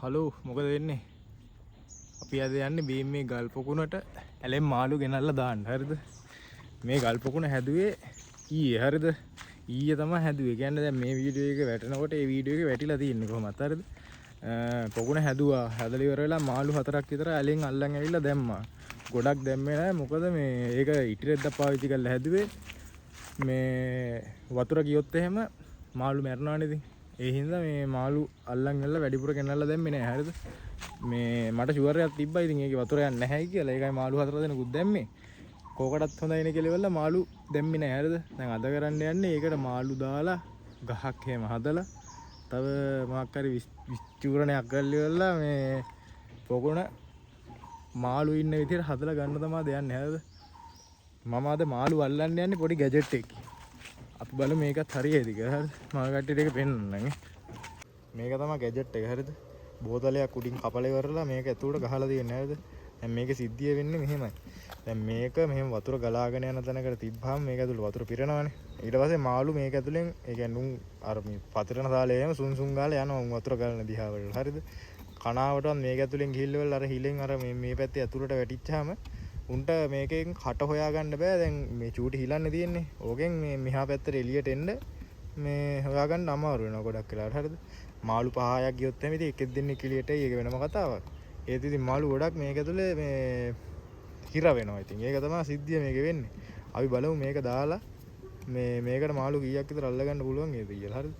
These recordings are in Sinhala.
හලෝ මොකද වෙන්නේ? අපි අද යන්නේ බීම් මේ ගල් පොකුණට ඇලෙන් මාළු ගෙනල්ලා දාන්න. හරිද? මේ ගල් පොකුණ හැදුවේ ඊයේ. හරිද? ඊයේ තමයි හැදුවේ. කියන්නේ දැන් මේ වීඩියෝ එක වැටෙනකොට ඒ වීඩියෝ එක වැටිලා තියෙන්නේ කොහොමද? හරිද? පොකුණ හැදුවා. හැදලා ඉවර වෙලා මාළු 4ක් විතර ඇලෙන් අල්ලන් ඇවිල්ලා දැම්මා. ගොඩක් දැම්මේ නැහැ. මොකද මේ ඒක ඉටිරෙද්දක් පාවිච්චි කරලා හැදුවේ. මේ වතුර ගියොත් එහෙම මාළු මැරෙනවානේ ඉතින්. ඒ හින්දා මේ මාළු අල්ලන් ගල්ලා වැඩිපුර ගෙනල්ලා දැම්මේ නැහැ. හරිද? මේ මට ෂුවර් එකක් තිබ්බා ඉතින් ඒකේ වතුර යන්නේ නැහැ කියලා. ඒකයි මාළු 4 දෙනෙකුත් දැම්මේ. කෝකටත් හොඳයිනේ කියලා ඉවරලා මාළු දැම්මේ නැහැ. හරිද? දැන් අද කරන්න යන්නේ ඒකට මාළු දාලා ගහක් එහෙම හදලා තව මොකක් හරි විස්චූරණයක් කරලා ඉවරලා මේ පොකුණ මාළු ඉන්න විදිහට හදලා ගන්න තමයි දෙයන්නේ. හරිද? මම අද මාළු අල්ලන්න යන්නේ පොඩි ගැජට් එකකින්. අපි බලමු මේකත් හරියයිද කියලා. හරිද? මම කට්ටියට ඒක පෙන්නන්නම්. මේක තමයි ගැජට් එක. හරිද? බෝතලයක් උඩින් කපලා ඉවරලා මේක ඇතුළට ගහලා තියෙන්නේ. හරිද? දැන් මේකේ සිද්ධිය වෙන්නේ මෙහෙමයි. දැන් මේක මෙහෙම වතුර ගලාගෙන යන තැනකට තිබ්බහම මේක ඇතුළේ වතුර පිරෙනවානේ. ඊට පස්සේ මාළු මේක ඇතුලෙන් ඒ කියන්නේ උන් අර මේ පතිරන තාලේ එහෙම සුන්සුන් ගාලා යනවා උන් වතුර ගලන දිහා වලට. හරිද? කනාවටවත් මේක ඇතුලෙන් ගිහිල්ලා අර හිලෙන් අර මේ පැත්තේ ඇතුළට වැටිච්චාම උන්ට මේකෙන් කට හොයාගන්න බෑ. දැන් මේ චූටි හිලන්නේ තියෙන්නේ. ඕකෙන් මේ මෙහා පැත්තට එළියට එන්න මේ හොයාගන්න අමාරු වෙනවා ගොඩක් වෙලාවට. හරිද? මාළු 5ක් ගියොත් එමෙ ඉතින් එකෙක් දෙන්නෙක් එළියට එයි. ඒක වෙනම කතාවක්. ඒත් ඉතින් මාළු ගොඩක් මේක ඇතුලේ මේ හිර වෙනවා. ඉතින් ඒක තමයි සිද්ධිය මේකේ වෙන්නේ. අපි බලමු මේක දාලා මේකට මාළු කීයක් විතර අල්ලගන්න පුළුවන් ඒද කියලා. හරිද?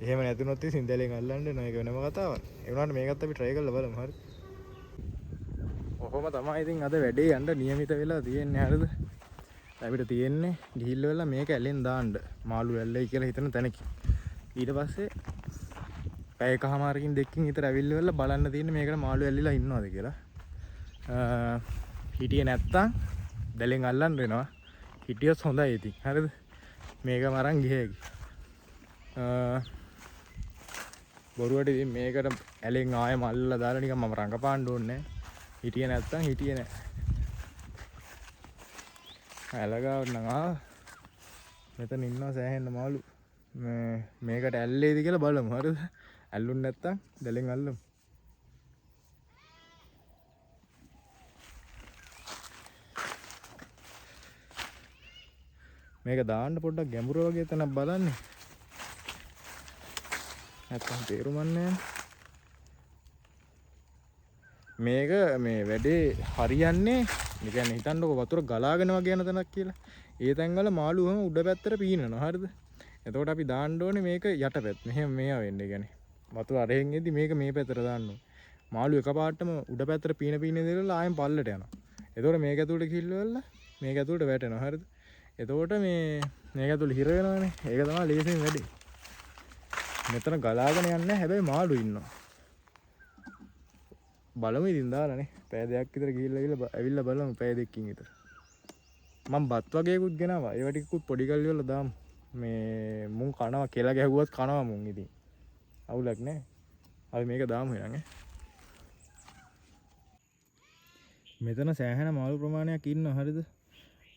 එහෙම නැතුනොත් ඉතින් දැලෙන් අල්ලන්න නෝ ඒක වෙනම කතාවක්. ඒ වුණාට මේකත් අපි try කරලා බලමු. හරිද? ඔහොම තමයි ඉතින් අද වැඩේ යන්න નિયમિત වෙලා තියෙන්නේ. හරිද? අපිට තියෙන්නේ ගිහිල්ලා වෙලා මේක ඇලෙන් දාන්න. මාළු ඇල්ලයි කියලා හිතන තැනකින්. ඊට පස්සේ පැය කමාරකින් දෙකකින් විතර ඇවිල්ලා වෙලා බලන්න තියෙන්නේ මේකට මාළු ඇල්ලිලා ඉන්නවද කියලා. හිටියේ නැත්තම් දැලෙන් අල්ලන්න වෙනවා. හිටියොත් හොඳයි ඉතින්. හරිද? මේක මරන් ගිහේකි. බොරුවට ඉතින් මේකට ඇලෙන් ආයෙ මල්ලලා දාලා නිකන් මම රඟපාන්න ඕනේ නැහැ. හිටියේ නැත්තම් හිටියේ නැහැ. ඇලගාවට නම් මෙතන ඉන්නවා සෑහෙන්න මාළු. මේකට ඇල්ලේද කියලා බලමු. හරිද? ඇල්ලුන්නේ නැත්තම් දැලෙන් අල්ලමු. මේක දාන්න පොඩ්ඩක් ගැඹුර වගේ තැනක් බලන්නේ. නැත්තම් තේරුම් ගන්න මේක මේ වැඩේ හරියන්නේ. ඒ කියන්නේ හිතන්නකො වතුර ගලාගෙන වගේ යන තැනක් කියලා. ඒ තැන්වල මාළු හැම උඩ පැත්තට පීනනවා. හරිද? එතකොට අපි දාන්න ඕනේ මේක යටපැත්ත. මෙහෙම මේවා වෙන්නේ. කියන්නේ වතුර අරහෙන් එද්දි මේක මේ පැත්තට දාන්න ඕනේ. මාළු එකපාරටම උඩ පැත්තට පීන දෙලා ආයෙත් පල්ලට යනවා. එතකොට මේක ඇතුළට කිල්ලවලා මේක ඇතුළට වැටෙනවා. හරිද? එතකොට මේක ඇතුළේ හිර වෙනවානේ. ඒක තමයි ලේසියෙන් වැඩේ. මෙතන ගලාගෙන යන්නේ හැබැයි මාළු ඉන්නවා. බලමු ඉතින් දාලානේ. පැය දෙකක් විතර ගිහිල්ලා ඇවිල්ලා බලමු පැය දෙකකින් විතර. මම බත් වගේකුත් ගෙනාවා. ඒවා ටිකකුත් පොඩි කරලා ඉවරලා දාමු. මේ මුන් කනවා කියලා ගැහුවත් කනවා මුන් ඉතින්. අවුලක් නැහැ. අපි මේක දාමු එහෙනම් ඈ. මෙතන සෑහෙන මාළු ප්‍රමාණයක් ඉන්නවා. හරිද?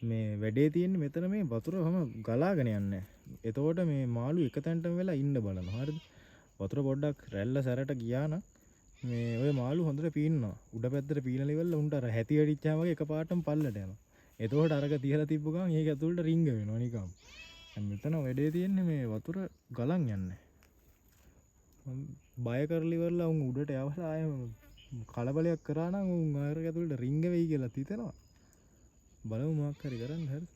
මේ වැඩේ තියෙන්නේ මෙතන මේ වතුර හැම ගලාගෙන යන්නේ. එතකොට මේ මාළු එක තැනටම වෙලා ඉන්න බලනවා. හරිද? වතුර පොඩ්ඩක් රැල්ල සැරට ගියා නම් මේ ඔය මාළු හොඳට පීනනවා. උඩ පැත්තට පීනලා ඉවරලා උන්ට අර හැටි වැඩිච්චාම වගේ එකපාරටම පල්ලට යනවා. එතකොට අරක තියලා තිබ්බ ගමන් ඒක ඇතුළට රිංග වෙනවා නිකම්. දැන් මෙතන වැඩේ තියෙන්නේ මේ වතුර ගලන් යන්නේ. බය කරලා ඉවරලා උන් උඩට යවලා ආයෙ කලබලයක් කරා නම් උන් අරක ඇතුළට රිංග වෙයි කියලා හිතනවා. බලමු මොකක් හරි කරන්න. හරිද?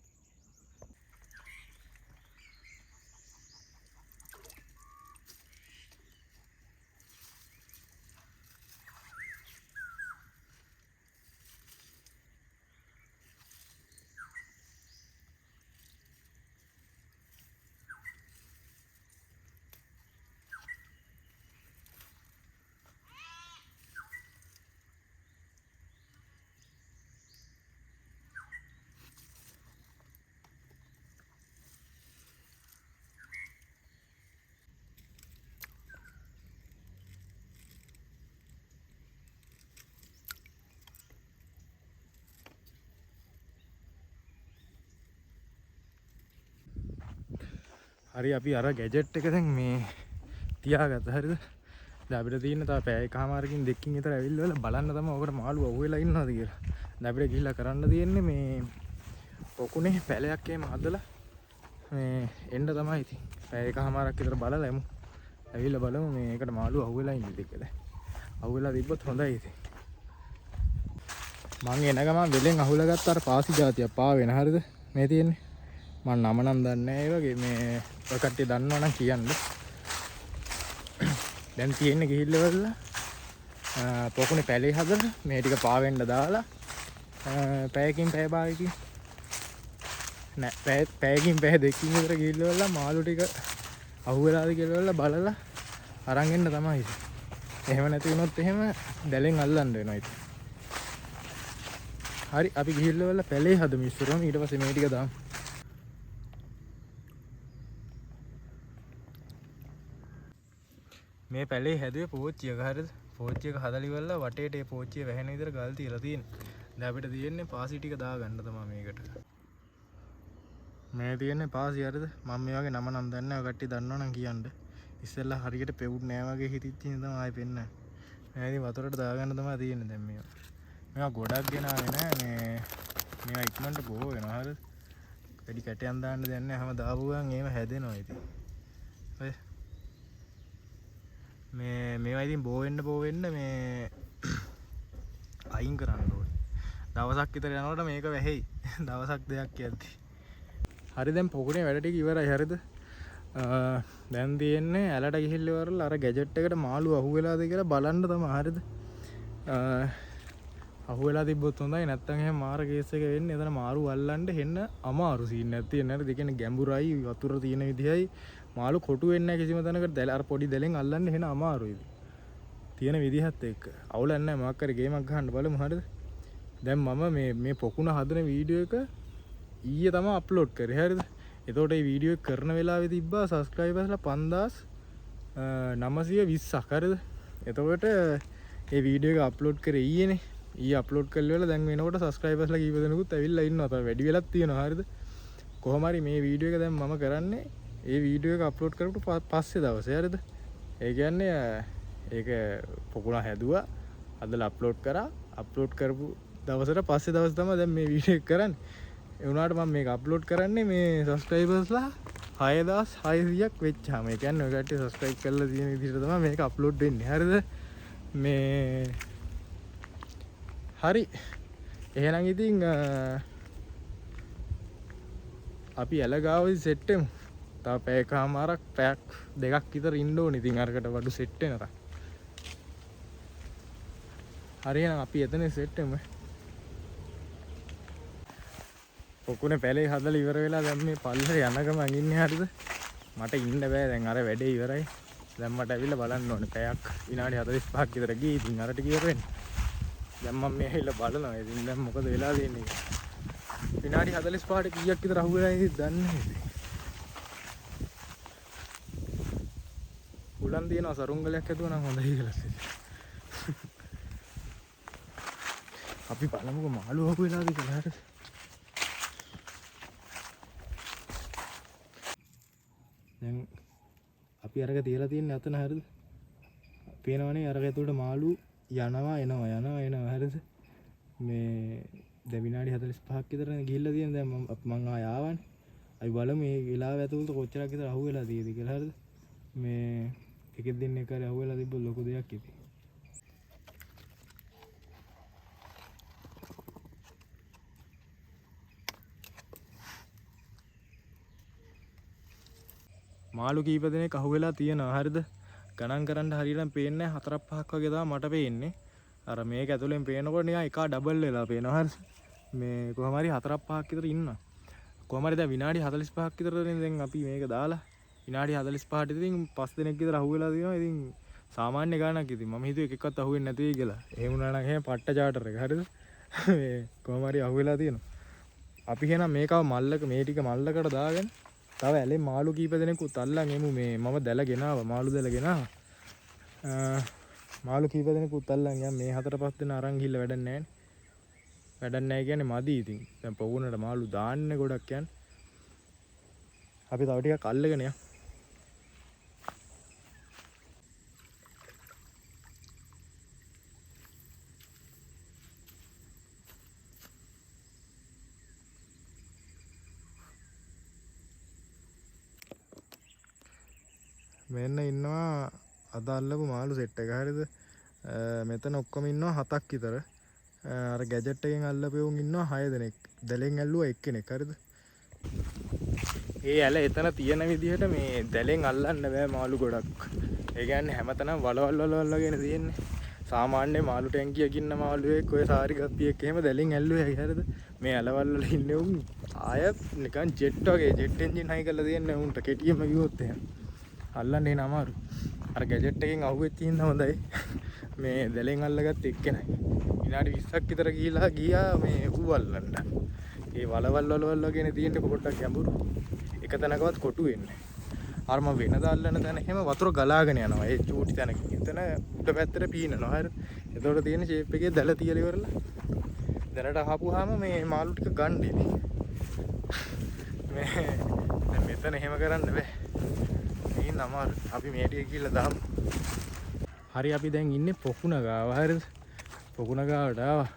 හරි අපි අර ගැජට් එක දැන් මේ තියාගත්තා. හරිද? දැන් අපිට තියෙන තව පැය එකමාරකින් දෙකකින් විතර ඇවිල්ලා බලන්න තමයි ඔකට මාළු අහුවෙලා ඉන්නවද කියලා. දැන් අපිට ගිහිල්ලා කරන්න තියෙන්නේ මේ පොකුණේ පැලයක් එහෙම හදලා මේ එන්න තමයි ඉතින්. පැය එකමාරක් විතර බලලා එමු. ඇවිල්ලා බලමු මේකට මාළු අහුවෙලා ඉන්නද කියලා. අහුවෙලා තිබ්බොත් හොඳයි ඉතින්. මං එන ගමන් වෙලෙන් අහුලා ගත්ත අර පාසි జాතියක් පාවෙන හරියද මේ තියෙන්නේ. මම නම නම් දන්නේ නැහැ ඒ වගේ මේ ඔය කට්ටිය දන්නවනම් කියන්න. දැන් තියෙන්නේ ගිහිල්ලා පොකුණේ පැලේ හදලා මේ ටික පාවෙන්න දාලා පැයකින් පැය භාගයකින් නෑ පැයකින් පැය දෙකකින් විතර ගිහිල්ලා මාළු ටික අහුවෙලාද කියලා බලලා අරන් එන්න තමයි. එහෙම නැති වුණොත් එහෙම දැලෙන් අල්ලන්න වෙනවා ඉතින්. හරි අපි ගිහිල්ලා පැලේ හදමු ඉස්සරහම ඊට පස්සේ මේ ටික දාමු. මේ පැලේ හැදුවේ පෝච්චියක හරියද? පෝච්චියක හදලා ඉවරලා වටේට ඒ පෝච්චිය වැහෙන විදිහට ගල් තියලා තියෙනවා. දැන් අපිට තියෙන්නේ පාසි ටික දාගන්න තමයි මේකට. මේ තියෙන්නේ පාසි හරියද? මම මේ වගේ නම නම් දන්නේ නැහැ. ඔය කට්ටිය දන්නවනම් කියන්න. ඉස්සෙල්ලා හරියට පෙවුත් නෑ වගේ හිතිච්ච ඉඳන් තමයි ආයෙ පෙන්නන්නේ. මේ ඉතින් වතුරට දාගන්න තමයි තියෙන්නේ දැන් මේවා. මේවා ගොඩක් ගෙනාවේ නෑ මේ මේවා ඉක්මනට බෝ වෙනවා හරියද? වැඩි කැටයන් දාන්න දෙන්නේ නැහැ. හැම දාපු ගමන් ඒව හැදෙනවා ඉතින්. ඔය මේවා ඉතින් බෝ වෙන්න මේ අයින් කරන්න ඕනේ. දවසක් විතර යනකොට මේක වැහෙයි. දවසක් දෙකක් යද්දි. හරි දැන් පොකුණේ වැඩ ටික ඉවරයි හරියද? දැන් තියෙන්නේ ඇලට ගිහිල්ලා ඉවරලා අර ගැජට් එකට මාළු අහුවෙලාද කියලා බලන්න තමයි හරියද? අහුවෙලා තිබ්බොත් හොඳයි. නැත්තම් එහෙම මාර කේස් එක වෙන්නේ. එතන මාරු අල්ලන්න හෙන්න අමාරු සීන් එකක් තියෙන හරියද? ඒ කියන්නේ ගැඹුරයි වතුර තියෙන විදිහයි මාළු කොටු වෙන්නේ නැහැ කිසිම තැනකට. අර පොඩි දැලෙන් අල්ලන්න හෙන අමාරුයි. තියෙන විදිහත් එක්ක අවුලක් නැහැ. මොකක් හරි ගේමක් ගහන්න බලමු හරියද? දැන් මම මේ පොකුණ හදන වීඩියෝ එක ඊයේ තමයි අප්ලෝඩ් කරේ හරියද? එතකොට මේ වීඩියෝ එක කරන වෙලාවේ තිබ්බා සබ්ස්ක්‍රයිබර්ස්ලා 5920ක් හරියද? එතකොට මේ වීඩියෝ එක අප්ලෝඩ් කරේ ඊයේනේ. ඊයේ අප්ලෝඩ් කළා දැන් වෙනකොට සබ්ස්ක්‍රයිබර්ස්ලා කීප දෙනෙකුත් ඇවිල්ලා ඉන්නවා. තව වැඩි වෙලක් තියෙනවා හරියද? කොහොම හරි මේ වීඩියෝ එක දැන් මම කරන්නේ ඒ වීඩියෝ එක අප්ලෝඩ් කරපු පස්සේ දවසේ හරියද? ඒ කියන්නේ ඒක පොකුණ හැදුවා අදලා අප්ලෝඩ් කරා. අප්ලෝඩ් කරපු දවසට පස්සේ දවස් තමයි දැන් මේ වීඩියෝ එක කරන්නේ. ඒ වුණාට මම මේක අප්ලෝඩ් කරන්නේ මේ සබ්ස්ක්‍රයිබර්ස්ලා 6600ක් වෙච්චාම. ඒ කියන්නේ ඔය කට්ටිය සබ්ස්ක්‍රයිබ් කරලා තියෙන විදිහට තමයි මේක අප්ලෝඩ් වෙන්නේ. හරිද? මේ හරි. එහෙනම් ඉතින් අපි ඇලගාවයි සෙට් වෙමු. තව පැයකමාරක් පැයක් දෙකක් විතර ඉන්න ඕනේ. ඉතින් අරකට වඩු සෙට් වෙනකම්. හරි එහෙනම් අපි එතන සෙට් වෙමු. පොකුණේ පැලේ හදලා ඉවර වෙලා දැන් මේ පල්ලේ යන ගමන් ඉන්නේ හරියද? මට ඉන්න බෑ දැන් අර වැඩේ ඉවරයි. දැන් මට ඇවිල්ලා බලන්න ඕනේ. පැයක් විනාඩි 45ක් විතර ගියේ. ඉතින් අරට කිවර වෙන්නේ. දැන් මම මේ ඇවිල්ලා බලනවා. ඉතින් දැන් මොකද වෙලා තියෙන්නේ කියලා. විනාඩි 45ට කීයක් විතර අහුවෙලා ඉඳි දන්නේ නැහැ. උලන් දිනන සරුංගලයක් හදුවා නම් හොඳයි කියලා. අපි බලමුකෝ මාළු අහුවෙලාද කියලා හරියද? දැන් අපි අරක තියලා තියෙන්නේ අතන හරියද? පේනවනේ අරක ඇතුළට මාළු යනවා එනවා හරියද? මේ දැන් විනාඩි 45ක් විතර ගිහිල්ලා තියෙන දැන් මම ආය ආවනේ. අපි බලමු මේ වෙලාව ඇතුළත කොච්චරක් විතර අහුවෙලා තියෙද කියලා හරියද? මේ එකෙක් දෙන්නේ කරේ අහුවෙලා තිබ්බ ලොකු දෙයක් ඉතින්. මාළු කීප දෙනෙක් අහුවෙලා තියෙනවා හරියද? ගණන් කරන්න හරියට පේන්නේ 4-5ක් වගේ තමයි මට පේන්නේ. අර මේක ඇතුලෙන් පේනකොට නිකන් එකා ඩබල් වෙලා පේනවා හරියද? මේ කොහොම හරි 4-5ක් විතර ඉන්නවා. කොහොම හරි දැන් විනාඩි 45ක් විතර දැන් අපි මේක දාලා විනාඩි 45ට ඉතින් 5 දෙනෙක් විතර අහුවෙලා තියෙනවා. ඉතින් සාමාන්‍ය ගානක් ඉතින් මම හිතුවේ එකෙක්වත් අහුවෙන්නේ නැති වෙයි කියලා. එහෙම වුණා නම් එහෙම පට්ට චාටර් එක හරියද? මේ කොහොම හරි අහුවෙලා තියෙනවා. අපි එහෙනම් මේකව මල්ලක මේ ටික මල්ලකට දාගෙන තව ඇලේ මාළු කීප දෙනෙකුත් අල්ලන් එමු. මේ මම දැල ගෙනාවා මාළු දැල ගෙනාවා. මාළු කීප දෙනෙකුත් අල්ලන් යම් මේ 4-5 දෙනා අරන් ගිහිල්ලා වැඩක් නැහැ නේ. වැඩක් නැහැ කියන්නේ මදි ඉතින්. දැන් පොකුණට මාළු දාන්නේ ගොඩක් යන්නේ. අපි තව ටිකක් අල්ලගෙන යමු. මෙන්න ඉන්නවා අද අල්ලපු මාළු සෙට් එක. හරිද? මෙතන ඔක්කොම ඉන්නවා 7ක් විතර. අර ගැජට් එකෙන් අල්ලපෙවුන් ඉන්නවා 6 දෙනෙක්. දැලෙන් ඇල්ලුවා එක්කෙනෙක්. හරිද? ඒ ඇල එතන තියෙන විදිහට මේ දැලෙන් අල්ලන්න බෑ මාළු ගොඩක්. ඒ කියන්නේ හැමතැනම වලවල් වලගෙන තියෙන්නේ. සාමාන්‍ය මාළු ටැංකියක ඉන්න මාළුවෙක් ඔය සාරි කප්පියෙක් එහෙම දැලෙන් ඇල්ලුවේ. හරිද? මේ ඇලවල් වල ඉන්නේ උන් ආය නිකන් ජෙට් වගේ ජෙට් එන්ජින් හයි කරලා තියෙන්නේ උන්ට කෙටියෙම ගියොත් එහෙම. අල්ලන්නේ න අමාරු. අර ගැජට් එකෙන් අහුවෙච්ච ඉන්න හොඳයි. මේ දැලෙන් අල්ලගත්ත එක්කෙනයි. විනාඩි 20ක් විතර ගියා මේ ඌ අල්ලන්න. ඒ වලවල් වලගෙන තියෙන පොඩ්ඩක් ගැඹුරු. එක තැනකවත් කොටු වෙන්නේ. අර මම වෙනදා අල්ලන තැන එහෙම වතුර ගලාගෙන යනවා. ඒ චූටි තැනකින්. එතන උඩ පැත්තට පීනනවා. හරිද? එතකොට තියෙන ෂේප් එකේ දැල තියලා ඉවරලා. දැලට ආපුවාම මේ මාළු ටික ගන්න ඉතින්. මේ දැන් මෙතන එහෙම කරන්න බෑ. මේන් අමාරු. අපි මේටිය ගිහලා දාමු. හරි අපි දැන් ඉන්නේ පොකුණ ගාව. හරිද? පොකුණ ගාවට ආවා.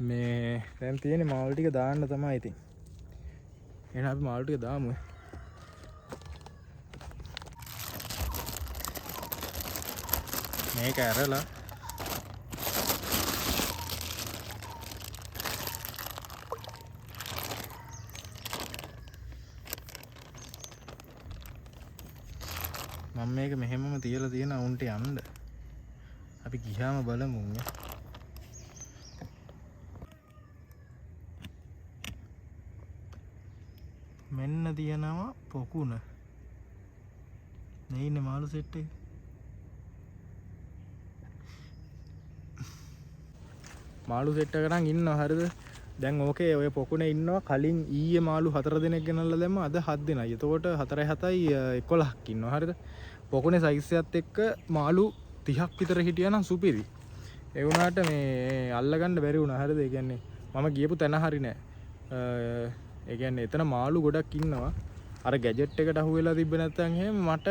මේ දැන් තියෙන්නේ මාළු ටික දාන්න තමයි ඉතින්. එහෙනම් අපි මාළු ටික දාමු. මේක ඇරලා මම මේක මෙහෙමම තියලා තියෙන උන්ට යන්න. අපි ගියාම බලමු. මෙන්න තියෙනවා පොකුණ. මේ ඉන්නේ මාළු සෙට් එක. මාළු සෙට් එක නම් ඉන්නවා. හරිද? දැන් ඕකේ ඔය පොකුණේ ඉන්නවා. කලින් ඊයේ මාළු 4 දෙනෙක් ගෙනල්ලා දැම්ම. අද 7 දෙනයි. එතකොට 4 7යි 11ක් ඉන්නවා. හරිද? පොකුණේ සයිස් එකත් එක්ක මාළු 30ක් විතර හිටියා නම් සුපිරි. ඒ වුණාට මේ අල්ලගන්න බැරි වුණා. හරිද? ඒ කියන්නේ මම ගියපු තැන හරි නෑ. ඒ කියන්නේ එතන මාළු ගොඩක් ඉන්නවා. අර ගැජට් එකට අහු වෙලා තිබ්බ නැත්නම් එහෙම මට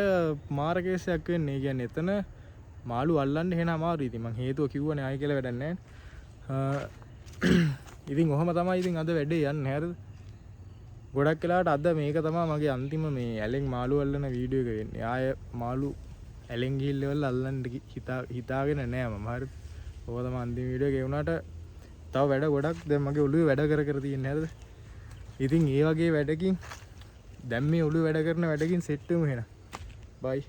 මාර කේසයක් වෙන්නේ. ඒ කියන්නේ එතන මාළු අල්ලන්න එහෙම අමාරුයි. ඉතින් මං හේතුව කිව්වනේ ආයි කියලා වැඩක් නැහැ. ඉතින් ඔහම තමයි ඉතින් අද වැඩේ යන්නේ. හරිද? ගොඩක් වෙලාවට අද මේක තමයි මගේ අන්තිම මේ ඇලෙන් මාළු අල්ලන වීඩියෝ එක වෙන්නේ. ආය මාළු ඇලෙන් ගිහිල්ලා අල්ලන්න හිතාගෙන නෑ මම. හරිද? ඕක තමයි අන්තිම වීඩියෝ එක. ඒ වුණාට තව වැඩ ගොඩක් දැන් මගේ ඔළුවේ වැඩ කර තියෙන්නේ. හරිද? ඉතින් ඒ වගේ වැඩකින් දැන් මේ ඔළුවේ වැඩ කරන වැඩකින් සෙට් වෙමු එහෙනම්. බයි.